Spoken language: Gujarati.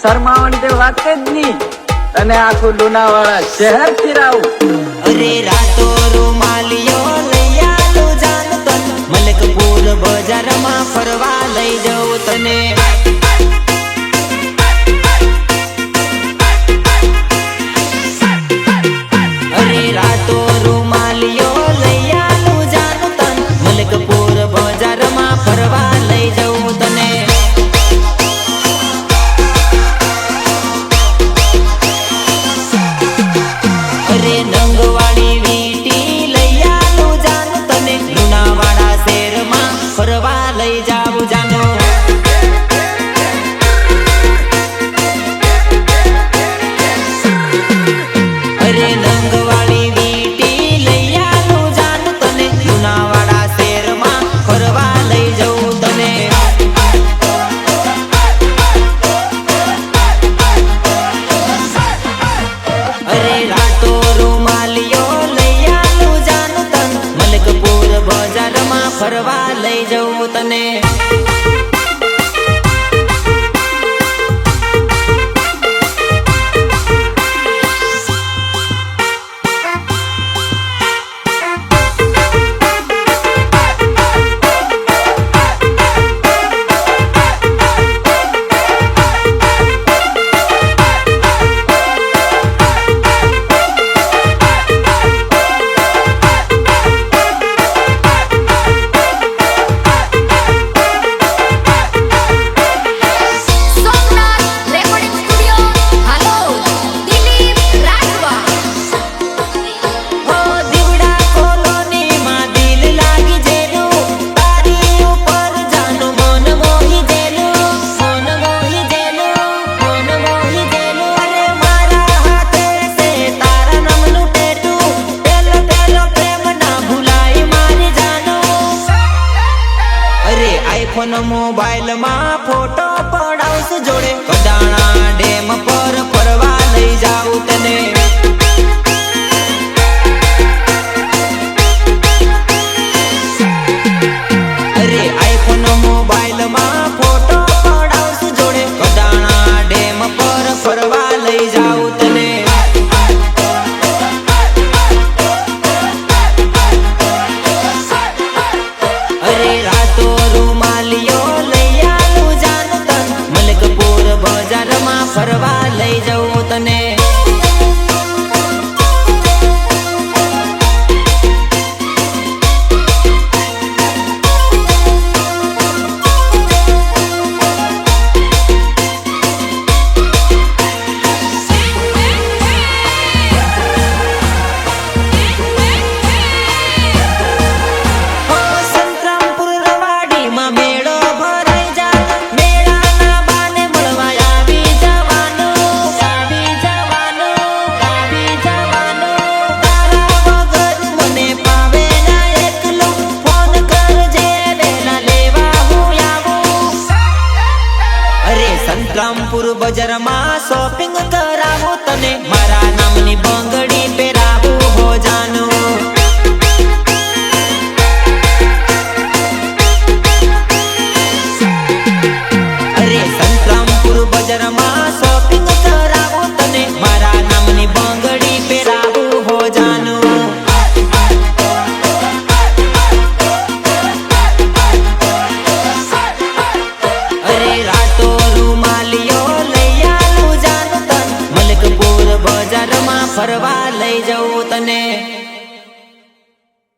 શરમાવાની તે વાત જ નહીં. તને આખું લુણાવાડા શહેર ફિરાવું. અરે રાતો રૂમાલિયો લઈ આલું જાન તન, મલકપુર બજારમાં ફરવા લઈ જાઉં તને. અરે રાતો રૂમાલિયો લઈ આલું જાન તન, મલકપુર બજારમાં ફરવા લઈ જાઉં તને. અરે નંગવાળી વીટી લઈ આલું જાન તને, લુણાવાડા શહેરમાં ફરવા લઈ જાઉં જાનો. અરે નંગવાળી વીટી લઈ આલું જાન તને, લુણાવાડા શહેરમાં ફરવા લઈ જાઉં તને. અરે રાતો રૂમાલિયો લઈ આલું જાન તન, મલકપુર બજારમાં ફરવા લઈ જાઉં તને. આઈફોન મોબાઈલ માં ફોટો પડાવશું જોડે, કડાણા ડેમ પર ફરવા લઈ જાઉં તને. અરે આઈફોન મોબાઈલ માં ફોટો પડાવશું જોડે, કડાણા ડેમ પર ફરવા લઈ જાઉં તને. અરે રાતો રૂમાલિયો લઈ આલું જાન તન, મલકપુર બજારમાં ફરવા લઈ જાઉં તને. સંતરામપુર બજારમાં શોપિંગ કરાવું તને, મારા નામની બંગડી પહેરાવું હો જાનું. અરે સંતરામપુર બજારમાં શોપિંગ કરાવું તને, મારા નામની બંગડી પહેરાવું હો જાનું. અરે રાતો રૂમાલિયો લઈ આલું જાન તન, મલકપુર બજારમાં ફરવા લઈ જાઉં તને.